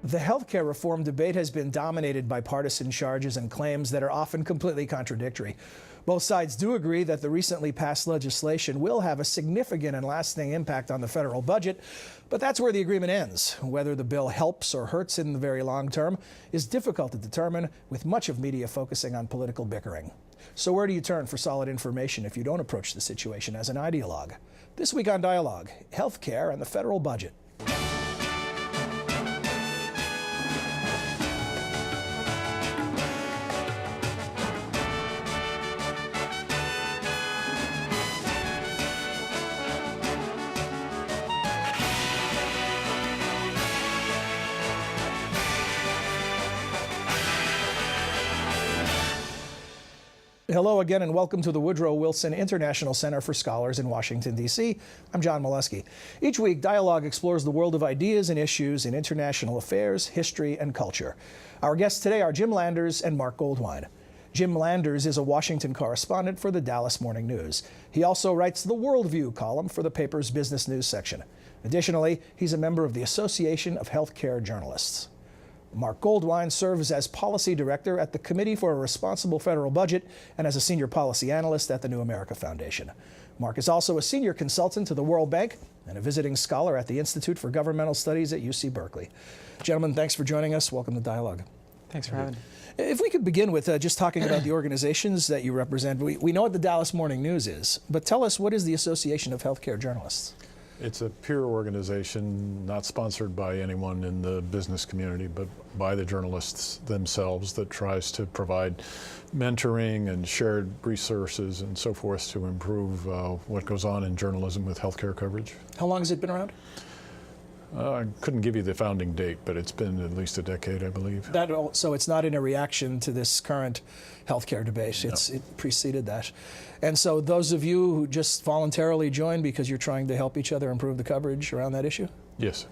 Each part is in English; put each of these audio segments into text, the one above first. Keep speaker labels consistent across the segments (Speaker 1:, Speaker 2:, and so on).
Speaker 1: The healthcare reform debate has been dominated by partisan charges and claims that are often completely contradictory. Both sides do agree that the recently passed legislation will have a significant and lasting impact on the federal budget, but that's where the agreement ends. Whether the bill helps or hurts in the very long term is difficult to determine, with much of media focusing on political bickering. So where do you turn for solid information if you don't approach the situation as an ideologue? This week on Dialogue, healthcare and the federal budget. Hello again and welcome to the Woodrow Wilson International Center for Scholars in Washington, D.C. I'm John Molesky. Each week, Dialogue explores the world of ideas and issues in international affairs, history, and culture. Our guests today are Jim Landers and Mark Goldwine. Jim Landers is a Washington correspondent for the Dallas Morning News. He also writes the Worldview column for the paper's business news section. Additionally, he's a member of the Association of Healthcare Journalists. Mark Goldwine serves as policy director at the Committee for a Responsible Federal Budget and as a senior policy analyst at the New America Foundation. Mark is also a senior consultant to the World Bank and a visiting scholar at the Institute for Governmental Studies at UC Berkeley. Gentlemen, thanks for joining us. Welcome to Dialogue.
Speaker 2: Thanks for having me.
Speaker 1: If we could begin with just talking about the organizations that you represent. We know what the Dallas Morning News is, but tell us, what is the Association of Healthcare Journalists?
Speaker 3: It's a peer organization, not sponsored by anyone in the business community, but by the journalists themselves, that tries to provide mentoring and shared resources and so forth to improve what goes on in journalism with healthcare coverage.
Speaker 1: How long has it been around?
Speaker 3: I couldn't give you the founding date, but it's been at least a decade, I believe.
Speaker 1: So it's not in a reaction to this current healthcare debate.
Speaker 3: No.
Speaker 1: It preceded that. And so those of you who just voluntarily joined because you're trying to help each other improve the coverage around that issue?
Speaker 3: Yes.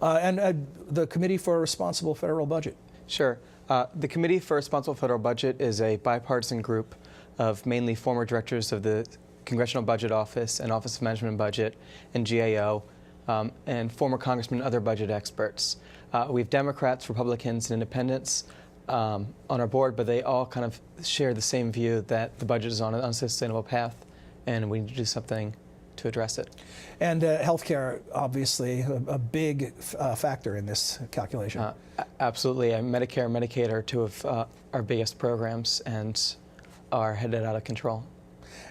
Speaker 1: And the Committee for a Responsible Federal Budget?
Speaker 2: Sure. The Committee for a Responsible Federal Budget is a bipartisan group of mainly former directors of the Congressional Budget Office and Office of Management and Budget and GAO, and former congressmen and other budget experts. We have Democrats, Republicans, and independents on our board, but they all kind of share the same view that the budget is on an unsustainable path, and we need to do something to address it.
Speaker 1: And healthcare, obviously, a big factor in this calculation.
Speaker 2: Absolutely. Medicare and Medicaid are two of our biggest programs and are headed out of control.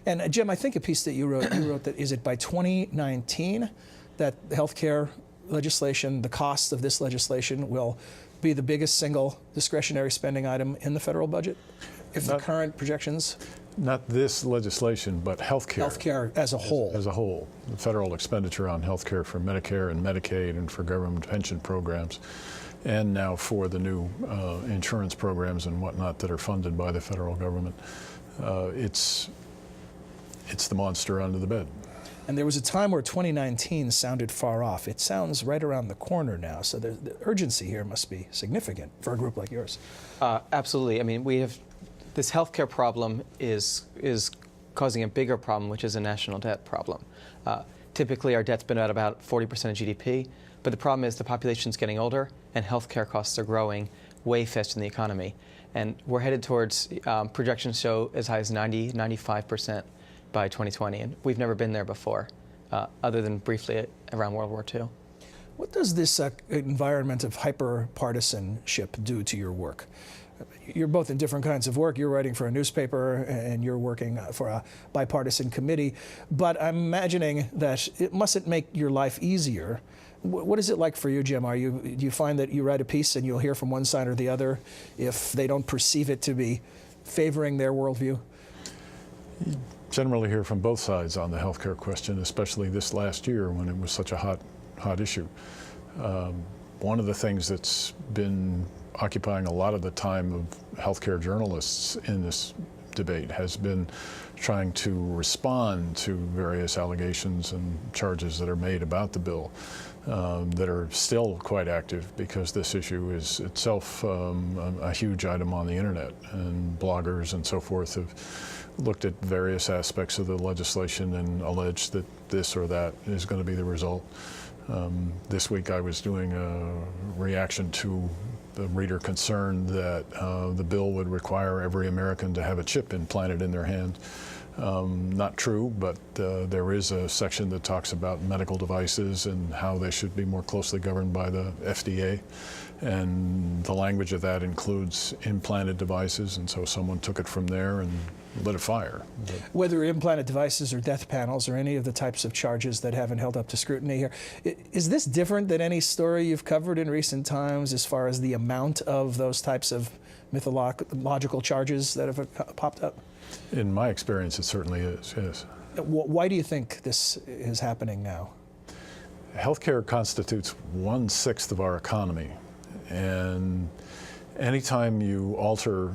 Speaker 1: And Jim, I think a piece that you wrote that, is it by 2019 that healthcare legislation, the cost of this legislation, will be the biggest single discretionary spending item in the federal budget? If the current projections?
Speaker 3: Not this legislation, but healthcare.
Speaker 1: Healthcare as a whole.
Speaker 3: As a whole. The federal expenditure on healthcare for Medicare and Medicaid and for government pension programs, and now for the new insurance programs and whatnot that are funded by the federal government. It's the monster under the bed.
Speaker 1: And there was a time where 2019 sounded far off. It sounds right around the corner now, so the urgency here must be significant for a group like yours.
Speaker 2: Absolutely. I mean, we have this healthcare problem is causing a bigger problem, which is a national debt problem. Typically, our debt's been at about 40% of GDP, but the problem is the population's getting older and healthcare costs are growing way faster than the economy. And we're headed towards projections show as high as 95% by 2020, and we've never been there before, other than briefly around World War II.
Speaker 1: What does this environment of hyper-partisanship do to your work? You're both in different kinds of work. You're writing for a newspaper and you're working for a bipartisan committee, but I'm imagining that it mustn't make your life easier. What is it like for you, Jim? Do you find that you write a piece and you'll hear from one side or the other if they don't perceive it to be favoring their worldview?
Speaker 3: Generally hear from both sides on the healthcare question, especially this last year when it was such a hot issue. One of the things that's been occupying a lot of the time of healthcare journalists in this debate has been trying to respond to various allegations and charges that are made about the bill that are still quite active, because this issue is itself a huge item on the internet, and bloggers and so forth have looked at various aspects of the legislation and alleged that this or that is going to be the result. This week I was doing a reaction to the reader concern that the bill would require every American to have a chip implanted in their hand. Not true, but there is a section that talks about medical devices and how they should be more closely governed by the FDA. And the language of that includes implanted devices, and so someone took it from there and lit a fire.
Speaker 1: Whether implanted devices or death panels or any of the types of charges that haven't held up to scrutiny here, is this different than any story you've covered in recent times as far as the amount of those types of mythological charges that have popped up?
Speaker 3: In my experience, it certainly is, yes.
Speaker 1: Why do you think this is happening now?
Speaker 3: Healthcare constitutes 1/6 of our economy, and anytime you alter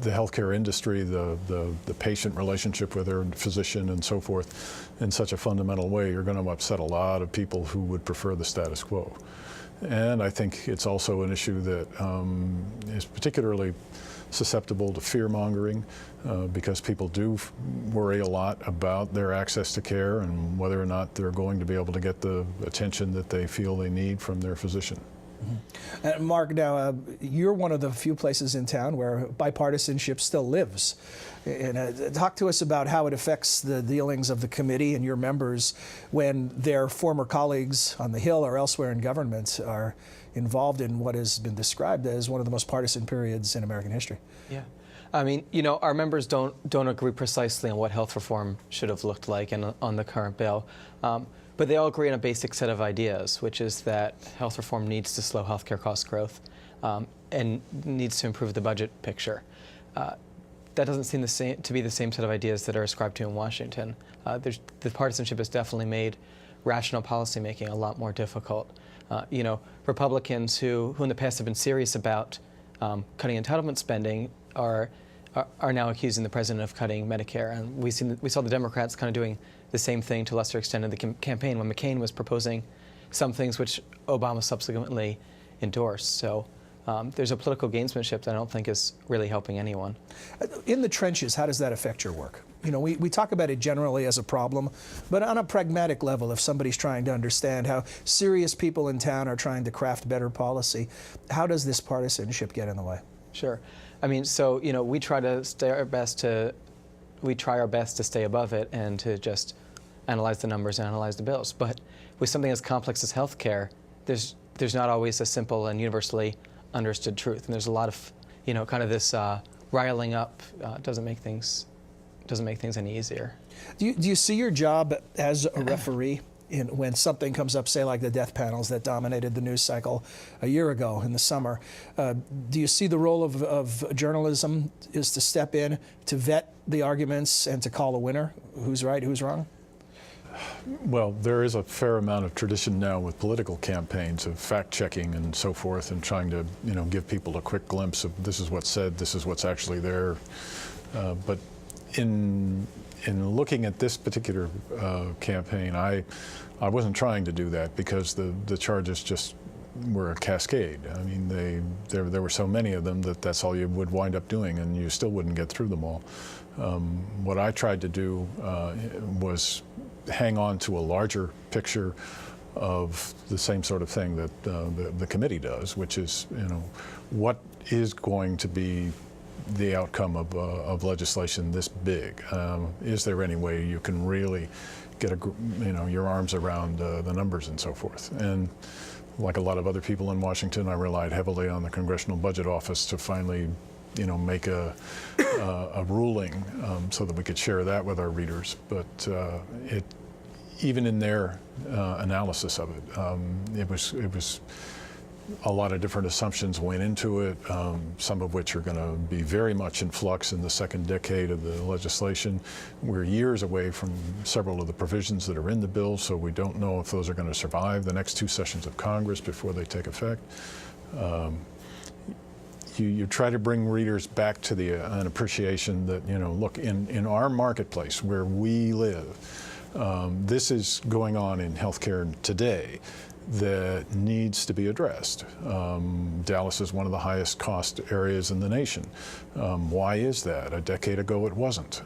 Speaker 3: the healthcare industry, the patient relationship with their physician and so forth in such a fundamental way, you're going to upset a lot of people who would prefer the status quo. And I think it's also an issue that is particularly susceptible to fear-mongering because people do worry a lot about their access to care and whether or not they're going to be able to get the attention that they feel they need from their physician.
Speaker 1: Mm-hmm. Mark, now you're one of the few places in town where bipartisanship still lives. And talk to us about how it affects the dealings of the committee and your members when their former colleagues on the Hill or elsewhere in government are involved in what has been described as one of the most partisan periods in American history.
Speaker 2: Yeah. I mean, you know, our members don't agree precisely on what health reform should have looked like and on the current bill. But they all agree on a basic set of ideas, which is that health reform needs to slow healthcare cost growth and needs to improve the budget picture. That doesn't seem to be the same set of ideas that are ascribed to in Washington. The partisanship has definitely made rational policymaking a lot more difficult. You know, Republicans who in the past have been serious about cutting entitlement spending are now accusing the president of cutting Medicare, and we saw the Democrats kind of doing the same thing to a lesser extent in the campaign when McCain was proposing some things which Obama subsequently endorsed. So there's a political gamesmanship that I don't think is really helping anyone.
Speaker 1: In the trenches, how does that affect your work? You know, we talk about it generally as a problem, but on a pragmatic level, if somebody's trying to understand how serious people in town are trying to craft better policy, how does this partisanship get in the way?
Speaker 2: Sure. I mean, so, you know, we try our best to stay above it and to just analyze the numbers and analyze the bills. But with something as complex as healthcare, there's not always a simple and universally understood truth. And there's a lot of, you know, kind of this riling up doesn't make things any easier.
Speaker 1: Do you see your job as a referee when something comes up, say like the death panels that dominated the news cycle a year ago in the summer? Do you see the role of journalism is to step in, to vet the arguments and to call a winner? Who's right, who's wrong?
Speaker 3: Well, there is a fair amount of tradition now with political campaigns of fact-checking and so forth and trying to, you know, give people a quick glimpse of this is what's said, this is what's actually there. But in looking at this particular campaign, I wasn't trying to do that because the charges just were a cascade. I mean, there were so many of them that's all you would wind up doing, and you still wouldn't get through them all. What I tried to do was hang on to a larger picture of the same sort of thing that the committee does, which is, you know, what is going to be the outcome of legislation this big? Is there any way you can really get your arms around the numbers and so forth? And like a lot of other people in Washington, I relied heavily on the Congressional Budget Office to finally, you know, make a ruling so that we could share that with our readers. But even in their analysis of it, it was a lot of different assumptions went into it, some of which are going to be very much in flux in the second decade of the legislation. We're years away from several of the provisions that are in the bill, so we don't know if those are going to survive the next two sessions of Congress before they take effect. You try to bring readers back to an appreciation that, you know, look, in our marketplace where we live, this is going on in healthcare today. that needs to be addressed. Dallas is one of the highest cost areas in the nation. Why is that? A decade ago it wasn't.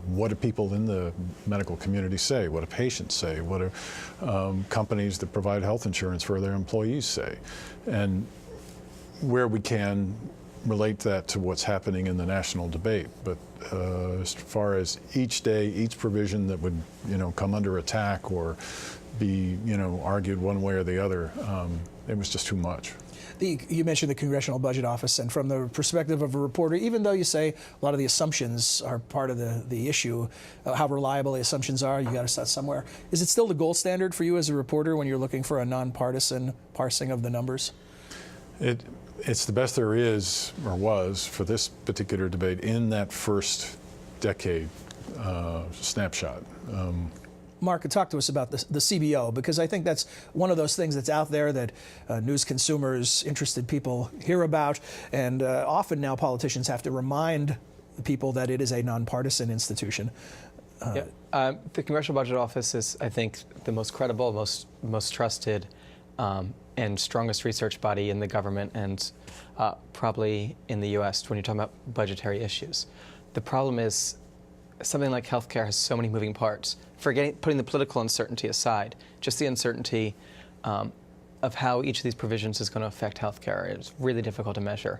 Speaker 3: What do people in the medical community say? What do patients say? What do companies that provide health insurance for their employees say? And where we can relate that to what's happening in the national debate. But as far as each day, each provision that would, come under attack or be, argued one way or the other, it was just too much.
Speaker 1: You mentioned the Congressional Budget Office, and from the perspective of a reporter, even though you say a lot of the assumptions are part of the issue, how reliable the assumptions are, you got to start somewhere. Is it still the gold standard for you as a reporter when you're looking for a nonpartisan parsing of the numbers?
Speaker 3: It's the best there is, or was, for this particular debate in that first decade snapshot.
Speaker 1: Mark, talk to us about the CBO, because I think that's one of those things that's out there that news consumers, interested people hear about, and often now politicians have to remind people that it is a nonpartisan institution.
Speaker 2: The Congressional Budget Office is, I think, the most credible, most trusted, and strongest research body in the government, and probably in the U.S. when you're talking about budgetary issues. The problem is something like healthcare has so many moving parts. Putting the political uncertainty aside, just the uncertainty of how each of these provisions is going to affect healthcare is really difficult to measure.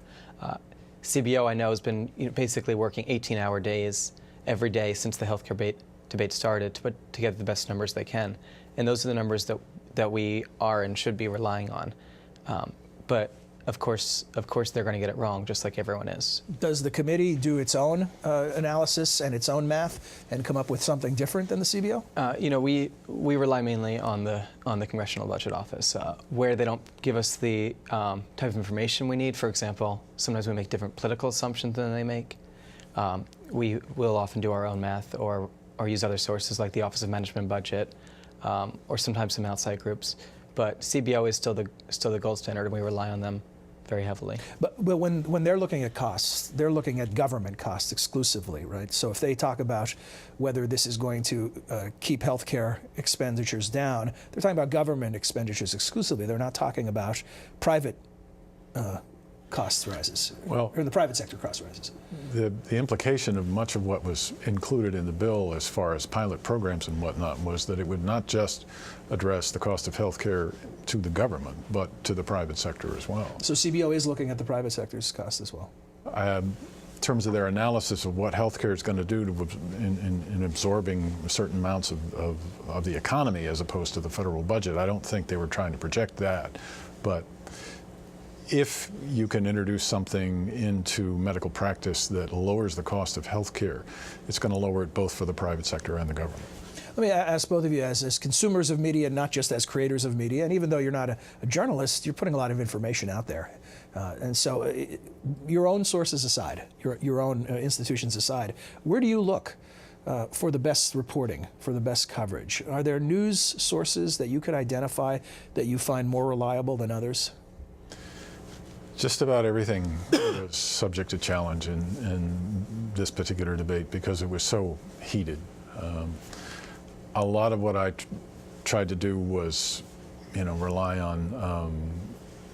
Speaker 2: CBO, I know, has been basically working 18-hour days every day since the healthcare debate started to put together the best numbers they can, and those are the numbers that we are and should be relying on. But of course, they're going to get it wrong, just like everyone is.
Speaker 1: Does the committee do its own analysis and type of math and come up with something different than the CBO?
Speaker 2: We rely mainly on the Congressional Budget Office, where they don't give us the type of information we need. For example, sometimes we make different political assumptions than they make. We will often do our own math or use other sources like the Office of Management Budget, or sometimes some outside groups. But CBO is still the gold standard, and we rely on them very heavily.
Speaker 1: But when they're looking at costs, they're looking at government costs exclusively, right? So if they talk about whether this is going to keep healthcare expenditures down, they're talking about government expenditures exclusively. They're not talking about private cost rises, or the private sector cost rises.
Speaker 3: The implication of much of what was included in the bill as far as pilot programs and whatnot was that it would not just address the cost of health care to the government, but to the private sector as well.
Speaker 1: So CBO is looking at the private sector's cost as well?
Speaker 3: In terms of their analysis of what healthcare is going to do in absorbing certain amounts of the economy as opposed to the federal budget, I don't think they were trying to project that. But if you can introduce something into medical practice that lowers the cost of healthcare, it's going to lower it both for the private sector and the government.
Speaker 1: Let me ask both of you, as consumers of media, not just as creators of media, and even though you're not a journalist, you're putting a lot of information out there. And so your own sources aside, your own institutions aside, where do you look for the best reporting, for the best coverage? Are there news sources that you could identify that you find more reliable than others?
Speaker 3: Just about everything was subject to challenge in this particular debate because it was so heated. A lot of what I tried to do was, rely on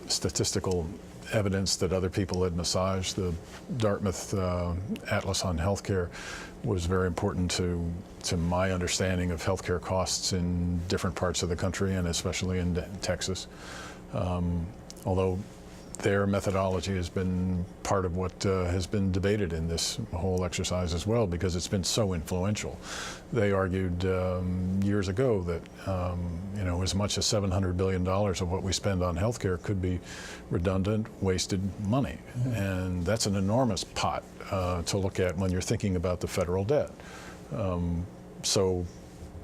Speaker 3: statistical evidence that other people had massaged. The Dartmouth Atlas on Healthcare was very important to my understanding of healthcare costs in different parts of the country, and especially in Texas. Although their methodology has been part of what has been debated in this whole exercise as well, because it's been so influential. They argued years ago that as much as $700 billion of what we spend on healthcare could be redundant, wasted money. Mm-hmm. And that's an enormous pot to look at when you're thinking about the federal debt. So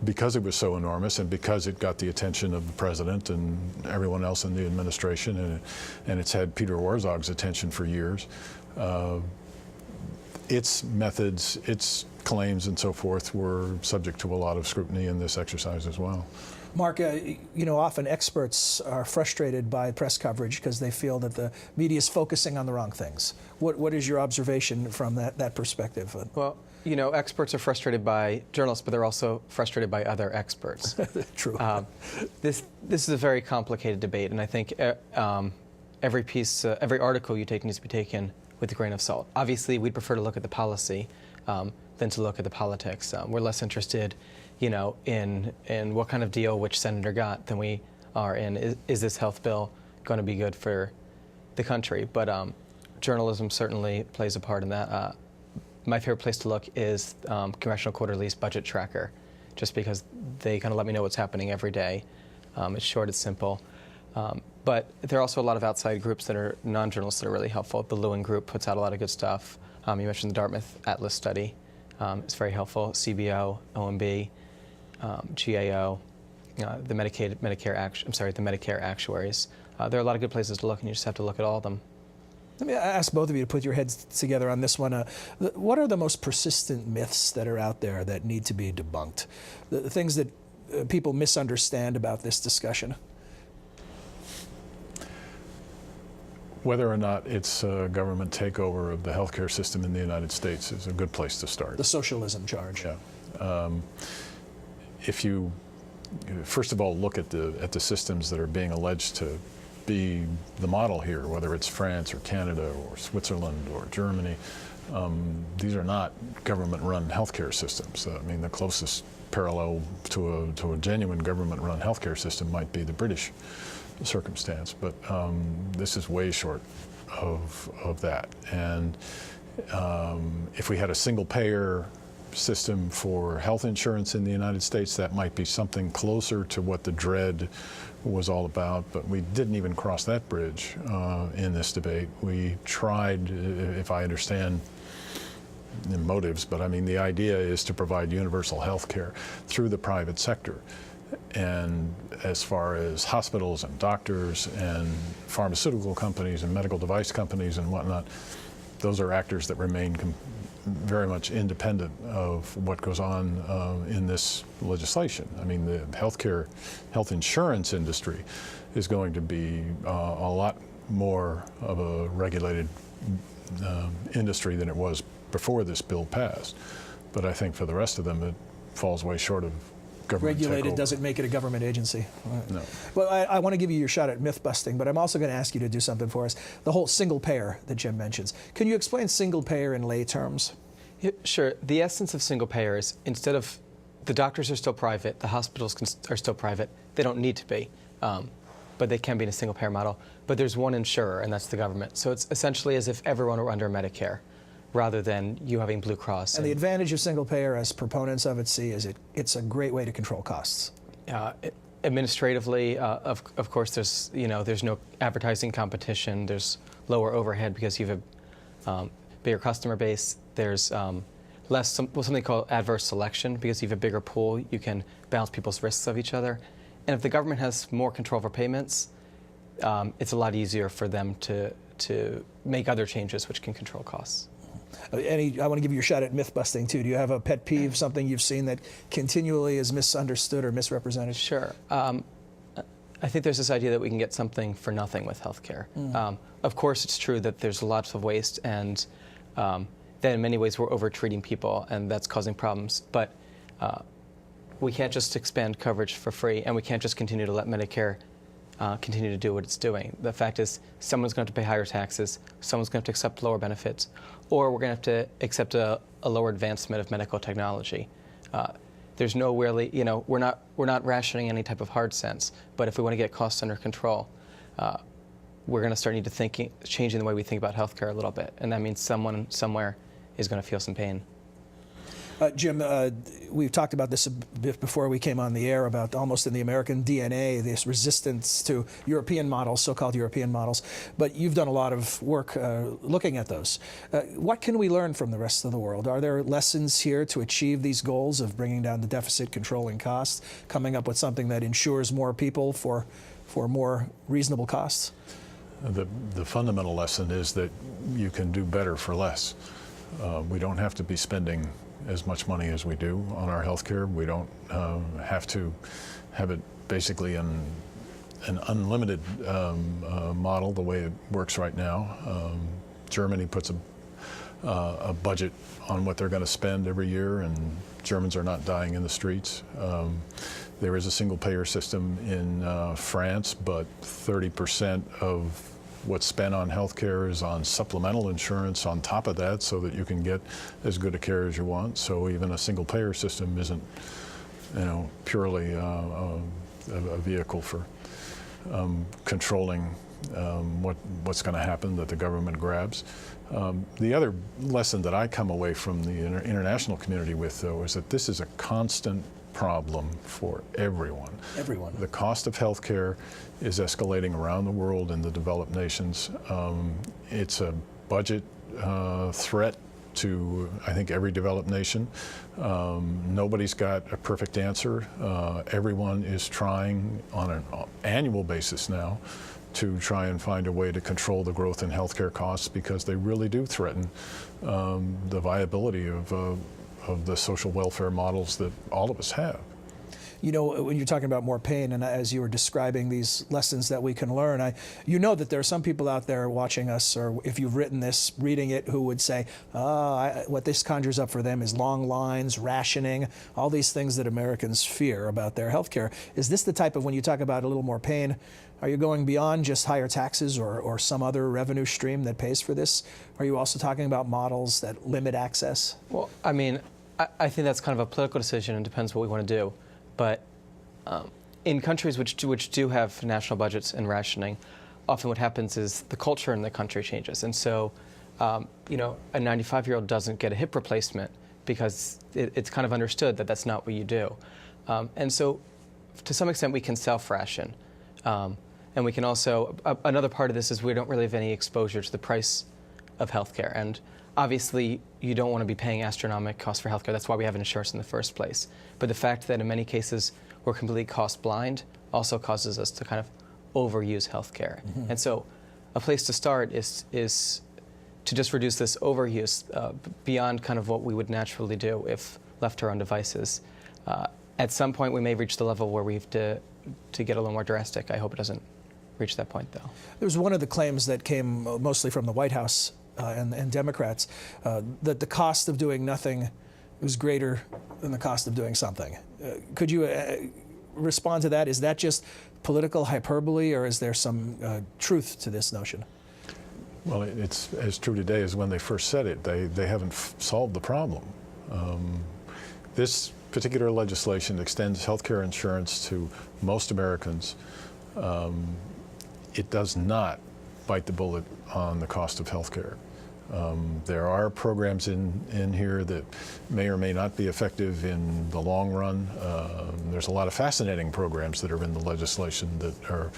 Speaker 3: because it was so enormous and because it got the attention of the president and everyone else in the administration, and it's had Peter Warzog's attention for years, its methods, its claims and so forth were subject to a lot of scrutiny in this exercise as well.
Speaker 1: Mark, often experts are frustrated by press coverage because they feel that the media is focusing on the wrong things. What is your observation from that perspective?
Speaker 2: Well, experts are frustrated by journalists, but they're also frustrated by other experts.
Speaker 1: True.
Speaker 2: This is a very complicated debate, and I think every article you take needs to be taken with a grain of salt. Obviously, we'd prefer to look at the policy than to look at the politics. We're less interested, in what kind of deal which senator got than we are in is this health bill going to be good for the country. But journalism certainly plays a part in that. My favorite place to look is Congressional Quarterly's budget tracker, just because they kind of let me know what's happening every day. It's short, it's simple. But there are also a lot of outside groups that are non-journalists that are really helpful. The Lewin Group puts out a lot of good stuff. You mentioned the Dartmouth Atlas study. It's very helpful. CBO, OMB, GAO, the Medicare actuaries. There are a lot of good places to look, and you just have to look at all of them.
Speaker 1: Let me ask both of you to put your heads together on this one. What are the most persistent myths that are out there that need to be debunked? The things that people misunderstand about this discussion?
Speaker 3: Whether or not it's a government takeover of the healthcare system in the United States is a good place to start.
Speaker 1: The socialism charge.
Speaker 3: Yeah. If you, first of all, look at the systems that are being alleged to be the model here, whether it's France or Canada or Switzerland or Germany, these are not government-run healthcare systems. I mean, the closest parallel to a genuine government-run healthcare system might be the British circumstance, but this is way short of that. And if we had a single-payer system for health insurance in the United States, that might be something closer to what the dread was all about, but we didn't even cross that bridge in this debate. We tried, if I understand the motives, but I mean the idea is to provide universal health care through the private sector. And as far as hospitals and doctors and pharmaceutical companies and medical device companies and whatnot, those are actors that remain very much independent of what goes on in this legislation. I mean, the health insurance industry is going to be a lot more of a regulated industry than it was before this bill passed. But I think for the rest of them, it falls way short of government
Speaker 1: Regulated
Speaker 3: takeover.
Speaker 1: doesn't make it a government agency.
Speaker 3: No.
Speaker 1: Well, I want to give you your shot at myth busting, but I'm also going to ask you to do something for us. The whole single payer that Jim mentions. Can you explain single payer in lay terms?
Speaker 2: Yeah, sure. The essence of single payer is instead of the doctors are still private, the hospitals are still private. They don't need to be, but they can be in a single payer model. But there's one insurer, and that's the government. So it's essentially as if everyone were under Medicare, rather than you having Blue Cross.
Speaker 1: And the advantage of single payer, as proponents of it see, is it's a great way to control costs.
Speaker 2: Administratively, of course, there's no advertising competition. There's lower overhead because you have a bigger customer base. There's less something called adverse selection because you have a bigger pool. You can balance people's risks of each other. And if the government has more control over payments, it's a lot easier for them to make other changes which can control costs.
Speaker 1: I want to give you your shot at myth busting too. Do you have a pet peeve, something you've seen that continually is misunderstood or misrepresented?
Speaker 2: Sure. I think there's this idea that we can get something for nothing with healthcare. Of course, it's true that there's lots of waste and that in many ways we're over-treating people and that's causing problems. But we can't just expand coverage for free, and we can't just continue to let Medicare continue to do what it's doing. The fact is someone's going to have to pay higher taxes, someone's going to have to accept lower benefits, or we're going to have to accept a lower advancement of medical technology. There's no really, we're not rationing any type of hard sense, but if we want to get costs under control, we're going to start changing the way we think about healthcare a little bit, and that means someone somewhere is going to feel some pain.
Speaker 1: Jim, we've talked about this a bit before we came on the air about almost in the American DNA, this resistance to European models, so-called European models. But you've done a lot of work looking at those. What can we learn from the rest of the world? Are there lessons here to achieve these goals of bringing down the deficit, controlling costs, coming up with something that insures more people for more reasonable costs?
Speaker 3: The fundamental lesson is that you can do better for less. We don't have to be spending as much money as we do on our health care. We don't have to have it basically an unlimited model the way it works right now. Germany puts a budget on what they're going to spend every year, and Germans are not dying in the streets. There is a single-payer system in France, but 30% of what's spent on healthcare is on supplemental insurance on top of that, so that you can get as good a care as you want. So even a single-payer system isn't, purely a vehicle for controlling what's going to happen that the government grabs. The other lesson that I come away from the international community with, though, is that this is a constant problem for everyone.
Speaker 1: Everyone.
Speaker 3: The cost of health care is escalating around the world in the developed nations. It's a budget threat to, I think, every developed nation. Nobody's got a perfect answer. Everyone is trying on an annual basis now to try and find a way to control the growth in healthcare costs, because they really do threaten the viability of the social welfare models that all of us have.
Speaker 1: You know, when you're talking about more pain, and as you were describing these lessons that we can learn, you know that there are some people out there watching us, or if you've written this, reading it, who would say, what this conjures up for them is long lines, rationing, all these things that Americans fear about their health care. Is this the type of, when you talk about a little more pain, are you going beyond just higher taxes or some other revenue stream that pays for this? Are you also talking about models that limit access?
Speaker 2: Well, I mean, I think that's kind of a political decision, and depends what we want to do. But in countries which do have national budgets and rationing, often what happens is the culture in the country changes. And so, a 95-year-old doesn't get a hip replacement because it's kind of understood that that's not what you do. And so, to some extent, we can self-ration. And we can also, another part of this is we don't really have any exposure to the price of healthcare. And obviously, you don't want to be paying astronomical costs for healthcare. That's why we have insurance in the first place. But the fact that in many cases we're completely cost blind also causes us to kind of overuse healthcare. Mm-hmm. And so a place to start is to just reduce this overuse beyond kind of what we would naturally do if left to our own devices. At some point, we may reach the level where we have to get a little more drastic. I hope it doesn't reach that point, though.
Speaker 1: There was one of the claims that came mostly from the White House and Democrats, that the cost of doing nothing was greater than the cost of doing something. Could you respond to that? Is that just political hyperbole, or is there some truth to this notion?
Speaker 3: Well, it's as true today as when they first said it. They haven't solved the problem. This particular legislation extends health care insurance to most Americans. It does not bite the bullet on the cost of health care. There are programs in here that may or may not be effective in the long run. There's a lot of fascinating programs that are in the legislation that are,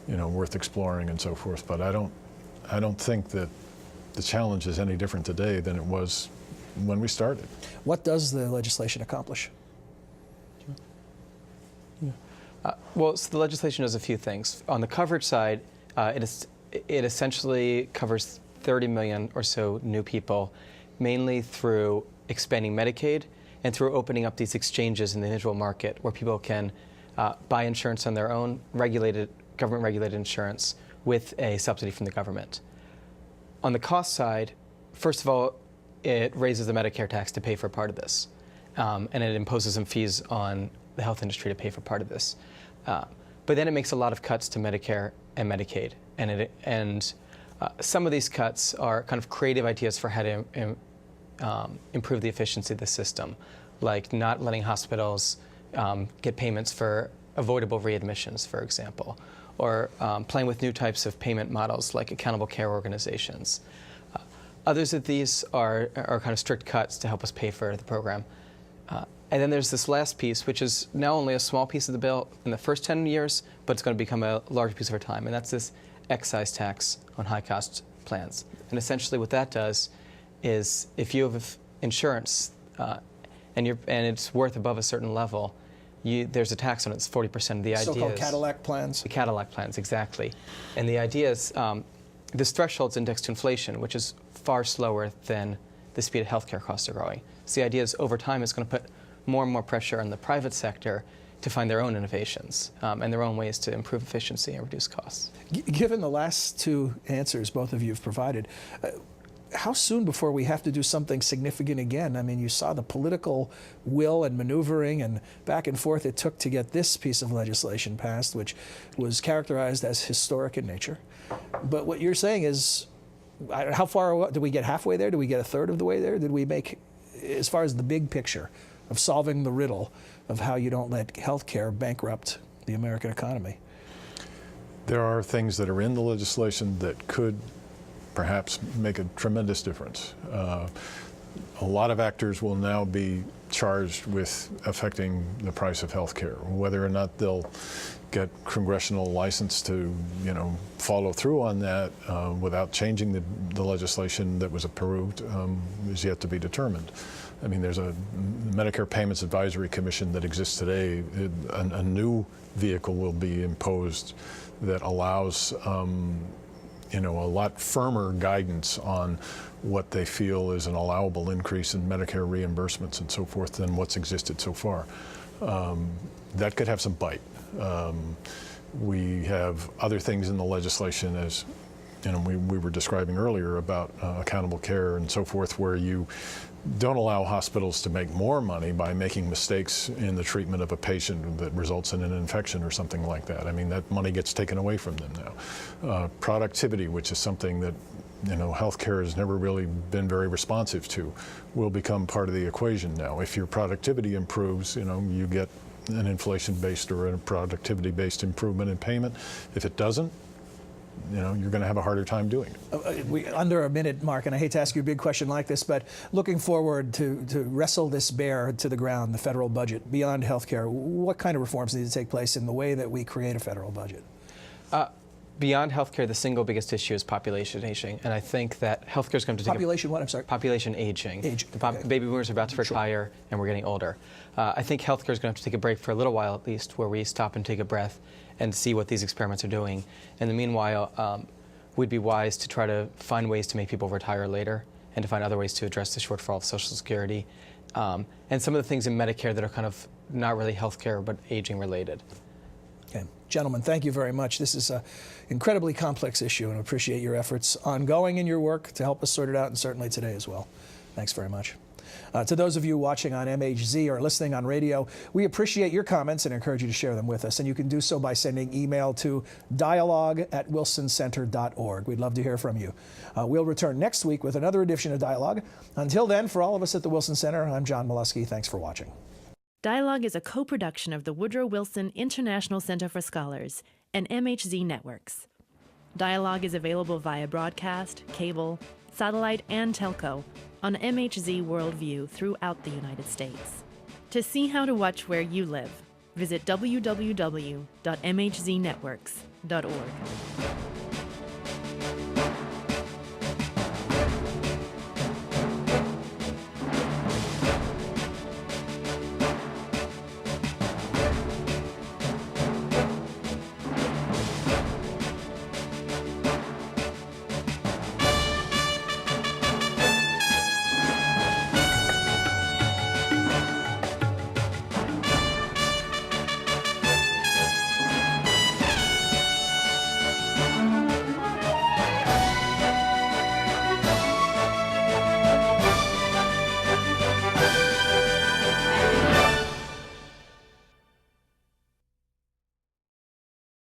Speaker 3: worth exploring and so forth. But I don't think that the challenge is any different today than it was when we started.
Speaker 1: What does the legislation accomplish?
Speaker 2: Well, so the legislation does a few things. On the coverage side, it essentially covers 30 million or so new people, mainly through expanding Medicaid and through opening up these exchanges in the individual market where people can buy insurance on their own, government-regulated insurance with a subsidy from the government. On the cost side, first of all, it raises the Medicare tax to pay for part of this, and it imposes some fees on the health industry to pay for part of this. But then it makes a lot of cuts to Medicare and Medicaid, and some of these cuts are kind of creative ideas for how to improve the efficiency of the system, like not letting hospitals get payments for avoidable readmissions, for example, or playing with new types of payment models like accountable care organizations. Others of these are kind of strict cuts to help us pay for the program. And then there's this last piece, which is now only a small piece of the bill in the first 10 years, but it's going to become a large piece over time, and that's this excise tax on high-cost plans. And essentially what that does is if you have insurance and it's worth above a certain level, there's a tax on it. It's 40%. The idea
Speaker 1: So-called
Speaker 2: is
Speaker 1: Cadillac plans?
Speaker 2: The Cadillac plans, exactly. And the idea is this threshold's indexed to inflation, which is far slower than the speed of healthcare costs are growing. So the idea is over time it's going to put more and more pressure on the private sector to find their own innovations and their own ways to improve efficiency and reduce costs.
Speaker 1: Given the last two answers both of you have provided, how soon before we have to do something significant again? I mean, you saw the political will and maneuvering and back and forth it took to get this piece of legislation passed, which was characterized as historic in nature. But what you're saying is, how far did we get? Halfway there? Did we get a third of the way there? Did we make, as far as the big picture of solving the riddle of how you don't let healthcare bankrupt the American economy?
Speaker 3: There are things that are in the legislation that could perhaps make a tremendous difference. A lot of actors will now be charged with affecting the price of health care. Whether or not they'll get congressional license to, follow through on that without changing the legislation that was approved is yet to be determined. I mean, there's a Medicare Payments Advisory Commission that exists today. A new vehicle will be imposed that allows a lot firmer guidance on what they feel is an allowable increase in Medicare reimbursements and so forth than what's existed so far. That could have some bite. We have other things in the legislation, as we were describing earlier about accountable care and so forth, where you don't allow hospitals to make more money by making mistakes in the treatment of a patient that results in an infection or something like that. I mean, that money gets taken away from them now. Productivity, which is something that healthcare has never really been very responsive to, will become part of the equation now. If your productivity improves, you get an inflation-based or a productivity-based improvement in payment. If it doesn't, you're going to have a harder time doing it.
Speaker 1: We under a minute, Mark, and I hate to ask you a big question like this, but looking forward to wrestle this bear to the ground, the federal budget, beyond healthcare, what kind of reforms need to take place in the way that we create a federal budget?
Speaker 2: Beyond healthcare, the single biggest issue is population aging, and I think that healthcare is going to take
Speaker 1: population. What? I'm sorry.
Speaker 2: Population aging.
Speaker 1: Okay.
Speaker 2: Baby boomers are about to retire, and we're getting older. I think healthcare is going to have to take a break for a little while, at least, where we stop and take a breath and see what these experiments are doing. In the meanwhile, we'd be wise to try to find ways to make people retire later and to find other ways to address the shortfall of Social Security and some of the things in Medicare that are kind of not really healthcare but aging related.
Speaker 1: Okay. Gentlemen, thank you very much. This is an incredibly complex issue, and I appreciate your efforts ongoing in your work to help us sort it out, and certainly today as well. Thanks very much. To those of you watching on MHZ or listening on radio, we appreciate your comments and encourage you to share them with us. And you can do so by sending email to dialogue@wilsoncenter.org. We'd love to hear from you. We'll return next week with another edition of Dialogue. Until then, for all of us at the Wilson Center, I'm John Molesky. Thanks for watching.
Speaker 4: Dialogue is a co-production of the Woodrow Wilson International Center for Scholars and MHZ Networks. Dialogue is available via broadcast, cable, satellite, and telco on MHZ Worldview throughout the United States. To see how to watch where you live, visit www.mhznetworks.org.